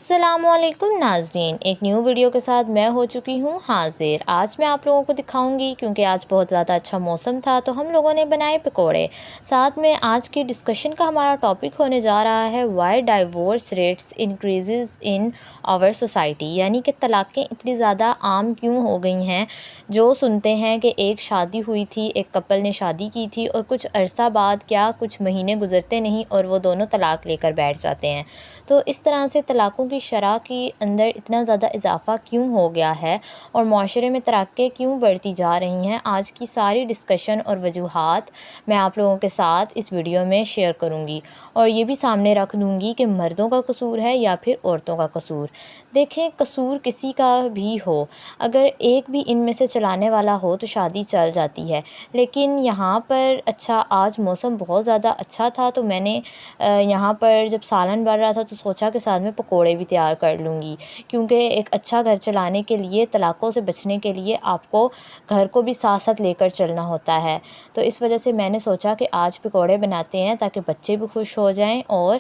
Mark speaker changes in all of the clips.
Speaker 1: अस्सलाम वालेकुम नाज़रीन, एक न्यू वीडियो के साथ मैं हो चुकी हूँ हाज़िर। आज मैं आप लोगों को दिखाऊंगी, क्योंकि आज बहुत ज़्यादा अच्छा मौसम था तो हम लोगों ने बनाए पकोड़े। साथ में आज की डिस्कशन का हमारा टॉपिक होने जा रहा है why divorce rates increase in our society, यानी कि तलाक़ें इतनी ज़्यादा आम क्यों हो गई हैं। जो सुनते हैं कि एक शादी हुई थी, एक कपल ने शादी की थी और कुछ अरसा बाद क्या कुछ महीने गुजरते नहीं और वो दोनों तलाक़ लेकर बैठ जाते हैं। तो इस तरह से तलाक़ों की शरह के अंदर इतना ज़्यादा इजाफ़ा क्यों हो गया है और माशरे में तलाक़ें क्यों बढ़ती जा रही हैं, आज की सारी डिस्कशन और वजूहात मैं आप लोगों के साथ इस वीडियो में शेयर करूंगी और ये भी सामने रख दूंगी कि मर्दों का कसूर है या फिर औरतों का कसूर। देखें, कसूर किसी का भी हो, अगर एक भी इनमें से चलाने वाला हो तो शादी चल जाती है। लेकिन यहाँ पर आज मौसम बहुत ज़्यादा अच्छा था तो मैंने यहाँ पर जब सालन बढ़ रहा था तो सोचा कि साथ में पकोड़े भी तैयार कर लूँगी, क्योंकि एक अच्छा घर चलाने के लिए, तलाक़ों से बचने के लिए आपको घर को भी साथ साथ लेकर चलना होता है। तो इस वजह से मैंने सोचा कि आज पकोड़े बनाते हैं ताकि बच्चे भी खुश हो जाएं और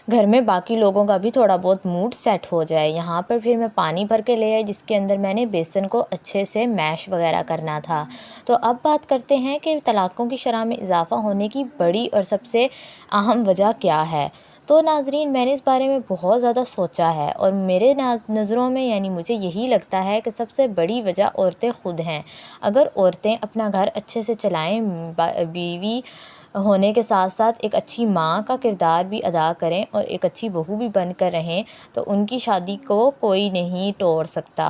Speaker 1: घर में बाकी लोगों का भी थोड़ा बहुत मूड सेट हो जाए। यहाँ पर फिर मैं पानी भर के ले आई, जिसके अंदर मैंने बेसन को अच्छे से मैश वगैरह करना था। तो अब बात करते हैं कि तलाक़ों की शरह में इजाफ़ा होने की बड़ी और सबसे अहम वजह क्या है। तो नाज़रीन, मैंने इस बारे में बहुत ज़्यादा सोचा है और मेरे नज़रों में यानी मुझे यही लगता है कि सबसे बड़ी वजह औरतें ख़ुद हैं। अगर औरतें अपना घर अच्छे से चलाएँ, बीवी होने के साथ साथ एक अच्छी माँ का किरदार भी अदा करें और एक अच्छी बहू भी बन कर रहें, तो उनकी शादी को कोई नहीं तोड़ सकता।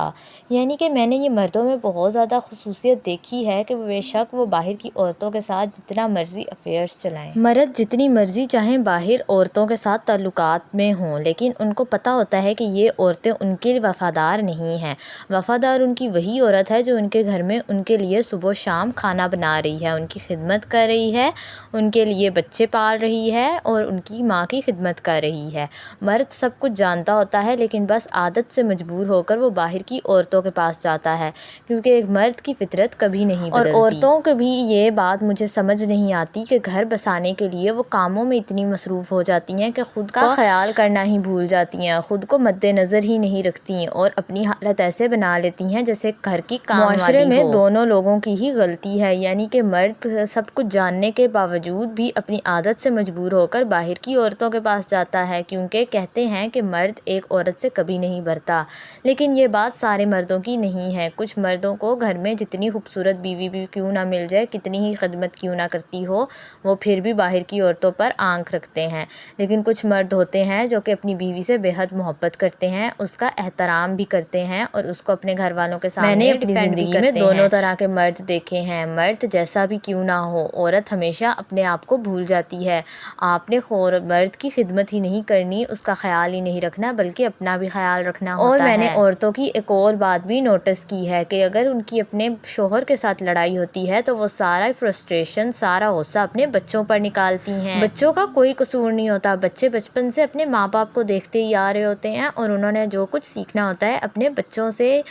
Speaker 1: यानी कि मैंने ये मर्दों में बहुत ज़्यादा खुसूसियत देखी है कि बेशक वो बाहर की औरतों के साथ जितना मर्ज़ी अफेयर्स चलाएं, मर्द जितनी मर्ज़ी चाहें बाहर औरतों के साथ ताल्लुकात में हों, लेकिन उनको पता होता है कि ये औरतें उनके वफ़ादार नहीं हैं। वफ़ादार उनकी वही औरत है जो उनके घर में उनके लिए सुबह शाम खाना बना रही है, उनकी खिदमत कर रही है, उनके लिए बच्चे पाल रही है और उनकी माँ की खिदमत कर रही है। मर्द सब कुछ जानता होता है, लेकिन बस आदत से मजबूर होकर वो बाहर की औरतों के पास जाता है, क्योंकि एक मर्द की फितरत कभी नहीं बदलती। और औरतों को भी ये बात मुझे समझ नहीं आती कि घर बसाने के लिए वो कामों में इतनी मसरूफ़ हो जाती हैं कि ख़ुद का ख्याल करना ही भूल जाती हैं, ख़ुद को मद्देनज़र ही नहीं रखती और अपनी हालत ऐसे बना लेती हैं जैसे घर की काम वाली हो। माशरे में दोनों लोगों की ही गलती है, यानी कि मर्द सब कुछ जानने के बावजूद भी अपनी आदत से मजबूर होकर बाहर की औरतों के पास जाता है, क्योंकि कहते हैं कि मर्द एक औरत से कभी नहीं बढ़ता। लेकिन ये बात सारे मर्दों की नहीं है। कुछ मर्दों को घर में जितनी खूबसूरत बीवी भी क्यों ना मिल जाए, कितनी ही खिदमत क्यों ना करती हो, वो फिर भी बाहर की औरतों पर आंख रखते हैं। लेकिन कुछ मर्द होते हैं जो कि अपनी बीवी से बेहद मोहब्बत करते हैं, उसका एहतराम भी करते हैं और उसको अपने घर वालों के सामने मैंने अपनी ज़िंदगी में दोनों तरह के मर्द देखे हैं। मर्द जैसा भी क्यों ना हो, औरत हमेशा अपने आप को भूल जाती है। आपने मर्द की खिदमत ही नहीं करनी, उसका ख्याल ही नहीं रखना, बल्कि अपना भी ख्याल रखना होता है। और मैंने औरतों की एक और बात भी नोटिस की है कि अगर उनकी अपने शोहर के साथ लड़ाई होती है तो वो सारा फ्रस्ट्रेशन, सारा गुस्सा अपने बच्चों पर निकालती हैं। बच्चों का कोई कसूर नहीं होता, बच्चे बचपन से अपने माँ बाप को देखते ही आ रहे होते हैं और उन्होंने जो कुछ सीखना होता है अपने बच्चों से,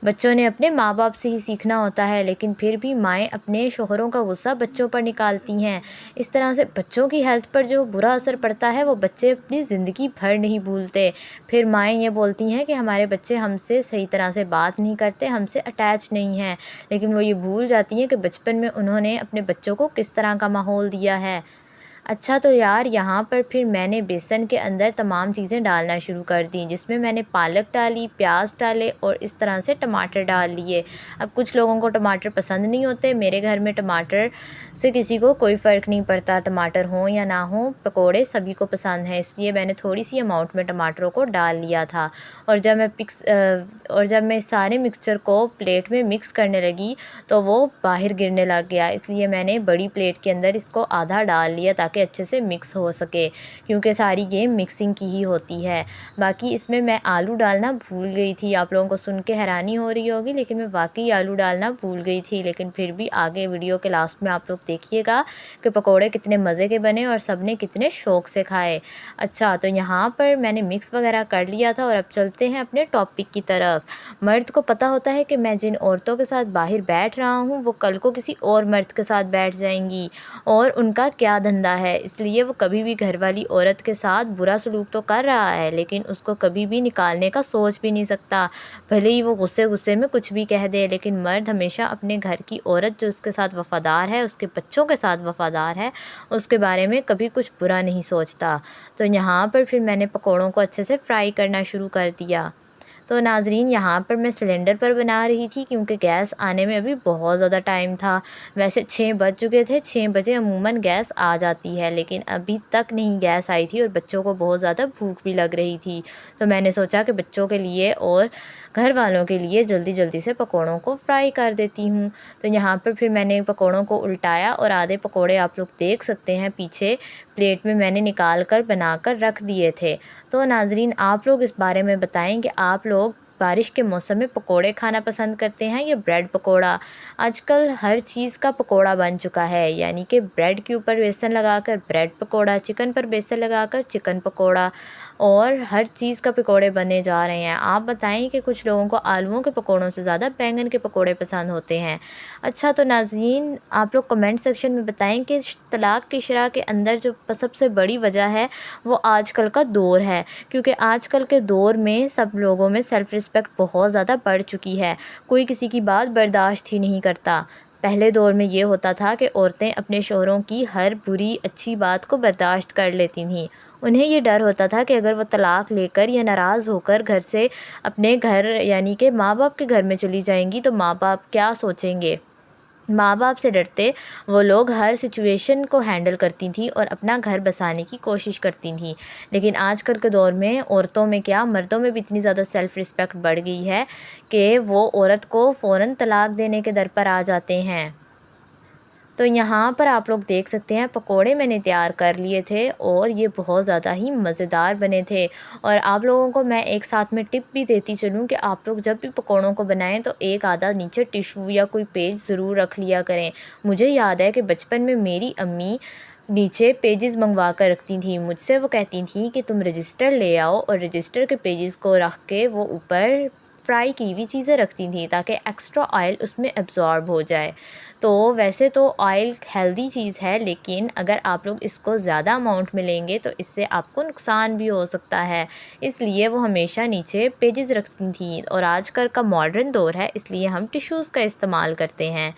Speaker 1: बच्चों ने अपने माँ बाप से ही सीखना होता है। लेकिन फिर भी माएँ अपने शोहरों का गुस्सा बच्चों पर निकालती हैं। इस तरह से बच्चों की हेल्थ पर जो बुरा असर पड़ता है वो बच्चे अपनी ज़िंदगी भर नहीं भूलते। फिर माएँ ये बोलती हैं कि हमारे बच्चे हमसे सही तरह से बात नहीं करते, हमसे अटैच नहीं हैं, लेकिन वो ये भूल जाती हैं कि बचपन में उन्होंने अपने बच्चों को किस तरह का माहौल दिया है। अच्छा, तो यार यहाँ पर फिर मैंने बेसन के अंदर तमाम चीज़ें डालना शुरू कर दी, जिसमें मैंने पालक डाली, प्याज डाले और इस तरह से टमाटर डाल लिए। अब कुछ लोगों को टमाटर पसंद नहीं होते, मेरे घर में टमाटर से किसी को कोई फ़र्क नहीं पड़ता, टमाटर हो या ना हो, पकोड़े सभी को पसंद हैं, इसलिए मैंने थोड़ी सी अमाउंट में टमाटरों को डाल लिया था। और जब मैं सारे मिक्सचर को प्लेट में मिक्स करने लगी तो वो बाहर गिरने लग गया, इसलिए मैंने बड़ी प्लेट के अंदर इसको आधा डाल लिया ताकि अच्छे से मिक्स हो सके, क्योंकि सारी गेम मिक्सिंग की ही होती है। बाकी इसमें मैं आलू डालना भूल गई थी, आप लोगों को सुन के हैरानी हो रही होगी, लेकिन मैं वाकई आलू डालना भूल गई थी। लेकिन फिर भी आगे वीडियो के लास्ट में आप लोग देखिएगा कि पकोड़े कितने मज़े के बने और सब ने कितने शौक़ से खाए। अच्छा, तो यहाँ पर मैंने मिक्स वगैरह कर लिया था और अब चलते हैं अपने टॉपिक की तरफ। मर्द को पता होता है कि मैं जिन औरतों के साथ बाहर बैठ रहा हूँ वो कल को किसी और मर्द के साथ बैठ जाएंगी और उनका क्या धंधा ہے، اس لیے وہ کبھی بھی گھر والی عورت کے ساتھ برا سلوک تو کر رہا ہے لیکن اس کو کبھی بھی نکالنے کا سوچ بھی نہیں سکتا، بھلے ہی وہ غصے میں کچھ بھی کہہ دے، لیکن مرد ہمیشہ اپنے گھر کی عورت جو اس کے ساتھ وفادار ہے، اس کے بچوں کے ساتھ وفادار ہے، اس کے بارے میں کبھی کچھ برا نہیں سوچتا۔ تو یہاں پر پھر میں نے پکوڑوں کو اچھے سے فرائی کرنا شروع کر دیا۔ تو ناظرین یہاں پر میں سلنڈر پر بنا رہی تھی کیونکہ گیس آنے میں ابھی بہت زیادہ ٹائم تھا، ویسے 6 بج چکے تھے، 6 بجے عموماً گیس آ جاتی ہے لیکن ابھی تک نہیں گیس آئی تھی اور بچوں کو بہت زیادہ بھوک بھی لگ رہی تھی، تو میں نے سوچا کہ بچوں کے لیے اور گھر والوں کے لیے جلدی سے پکوڑوں کو فرائی کر دیتی ہوں۔ تو یہاں پر پھر میں نے پکوڑوں کو الٹایا اور آدھے پکوڑے آپ لوگ دیکھ سکتے ہیں پیچھے پلیٹ میں نے نکال کر بنا کر رکھ دیے تھے۔ تو ناظرین آپ لوگ اس بارے میں بتائیں کہ آپ لوگ بارش کے موسم میں پکوڑے کھانا پسند کرتے ہیں یا بریڈ پکوڑا؟ آج کل ہر چیز کا پکوڑا بن چکا ہے، یعنی کہ بریڈ کے اوپر بیسن لگا کر بریڈ پکوڑا، چکن پر بیسن لگا کر چکن پکوڑا، اور ہر چیز کا پکوڑے بنے جا رہے ہیں۔ آپ بتائیں کہ کچھ لوگوں کو آلوؤں کے پکوڑوں سے زیادہ بینگن کے پکوڑے پسند ہوتے ہیں۔ اچھا تو ناظرین آپ لوگ کمنٹ سیکشن میں بتائیں کہ طلاق کی شرح کے اندر جو سب سے بڑی وجہ ہے وہ آج کل کا دور ہے، کیونکہ آج کل کے دور میں سب لوگوں میں سیلف رسپیکٹ بہت زیادہ بڑھ چکی ہے، کوئی کسی کی بات برداشت ہی نہیں کرتا۔ پہلے دور میں یہ ہوتا تھا کہ عورتیں اپنے شوہروں کی ہر بری اچھی بات کو برداشت کر لیتی تھیں، انہیں یہ ڈر ہوتا تھا کہ اگر وہ طلاق لے کر یا ناراض ہو کر گھر سے اپنے گھر یعنی کہ ماں باپ کے گھر میں چلی جائیں گی تو ماں باپ کیا سوچیں گے۔ ماں باپ سے ڈرتے وہ لوگ ہر سچویشن کو ہینڈل کرتی تھیں اور اپنا گھر بسانے کی کوشش کرتی تھیں، لیکن آج کل کے دور میں عورتوں میں کیا مردوں میں بھی اتنی زیادہ سیلف رسپیکٹ بڑھ گئی ہے کہ وہ عورت کو فوراً طلاق دینے کے در پر آ جاتے ہیں۔ تو یہاں پر آپ لوگ دیکھ سکتے ہیں پکوڑے میں نے تیار کر لیے تھے اور یہ بہت زیادہ ہی مزیدار بنے تھے، اور آپ لوگوں کو میں ایک ساتھ میں ٹپ بھی دیتی چلوں کہ آپ لوگ جب بھی پکوڑوں کو بنائیں تو ایک آدھا نیچے ٹیشو یا کوئی پیج ضرور رکھ لیا کریں۔ مجھے یاد ہے کہ بچپن میں میری امی نیچے پیجز منگوا کر رکھتی تھیں، مجھ سے وہ کہتی تھیں کہ تم رجسٹر لے آؤ، اور رجسٹر کے پیجز کو رکھ کے وہ اوپر فرائی کی ہوئی چیزیں رکھتی تھیں تاکہ ایکسٹرا آئل اس میں ایبزارب ہو جائے۔ تو ویسے تو آئل ہیلدی چیز ہے لیکن اگر آپ لوگ اس کو زیادہ اماؤنٹ میں لیں گے تو اس سے آپ کو نقصان بھی ہو سکتا ہے، اس لیے وہ ہمیشہ نیچے پیجز رکھتی تھیں، اور آج کل کا ماڈرن دور ہے اس لیے ہم ٹیشوز کا استعمال کرتے ہیں۔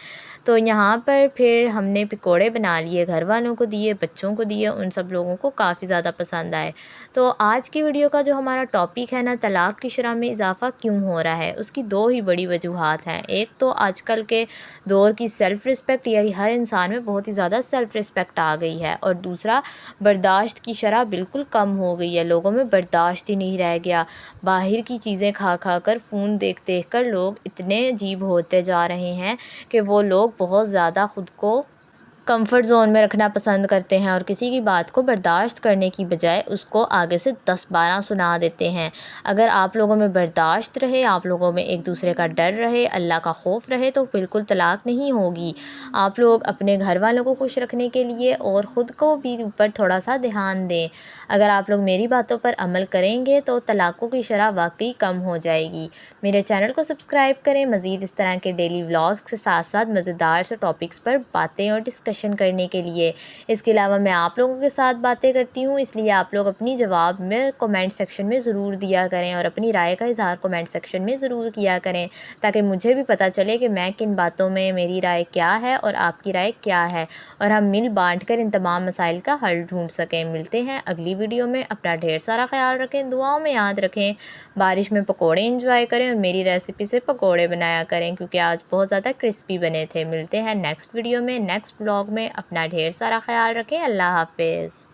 Speaker 1: تو یہاں پر پھر ہم نے پکوڑے بنا لیے، گھر والوں کو دیے، بچوں کو دیے، ان سب لوگوں کو کافی زیادہ پسند آئے۔ تو آج کی ویڈیو کا جو ہمارا ٹاپک ہے نا، طلاق کی شرح میں اضافہ کیوں ہو رہا ہے، اس کی دو ہی بڑی وجوہات ہیں۔ ایک تو آج کل کے دور کی سیلف رسپیکٹ، یعنی ہر انسان میں بہت ہی زیادہ سیلف رسپیکٹ آ گئی ہے، اور دوسرا برداشت کی شرح بالکل کم ہو گئی ہے، لوگوں میں برداشت ہی نہیں رہ گیا۔ باہر کی چیزیں کھا کر، فون دیکھ کر لوگ اتنے عجیب ہوتے جا رہے ہیں کہ وہ لوگ بہت زیادہ خود کو کمفرٹ زون میں رکھنا پسند کرتے ہیں اور کسی کی بات کو برداشت کرنے کی بجائے اس کو آگے سے 10-12 سنا دیتے ہیں۔ اگر آپ لوگوں میں برداشت رہے، آپ لوگوں میں ایک دوسرے کا ڈر رہے، اللہ کا خوف رہے تو بالکل طلاق نہیں ہوگی۔ آپ لوگ اپنے گھر والوں کو خوش رکھنے کے لیے اور خود کو بھی اوپر تھوڑا سا دھیان دیں۔ اگر آپ لوگ میری باتوں پر عمل کریں گے تو طلاقوں کی شرح واقعی کم ہو جائے گی۔ میرے چینل کو سبسکرائب کریں مزید اس طرح کے ڈیلی ولاگز کے ساتھ ساتھ مزیدار سے ٹاپکس پر باتیں اور ڈسکشن کرنے کے لیے۔ اس کے علاوہ میں آپ لوگوں کے ساتھ باتیں کرتی ہوں، اس لیے آپ لوگ اپنی جواب میں کمنٹ سیکشن میں ضرور دیا کریں اور اپنی رائے کا اظہار کمنٹ سیکشن میں ضرور کیا کریں تاکہ مجھے بھی پتہ چلے کہ میں کن باتوں میں میری رائے کیا ہے اور آپ کی رائے کیا ہے، اور ہم مل بانٹ کر ان تمام مسائل کا حل ڈھونڈ سکیں۔ ملتے ہیں اگلی ویڈیو میں، اپنا ڈھیر سارا خیال رکھیں، دعاؤں میں یاد رکھیں، بارش میں پکوڑے انجوائے کریں اور میری ریسیپی سے پکوڑے بنایا کریں کیونکہ آج بہت زیادہ کرسپی بنے تھے۔ ملتے ہیں نیکسٹ ویڈیو میں، نیکسٹ ولاگ میں، اپنا ڈھیر سارا خیال رکھیں، اللہ حافظ۔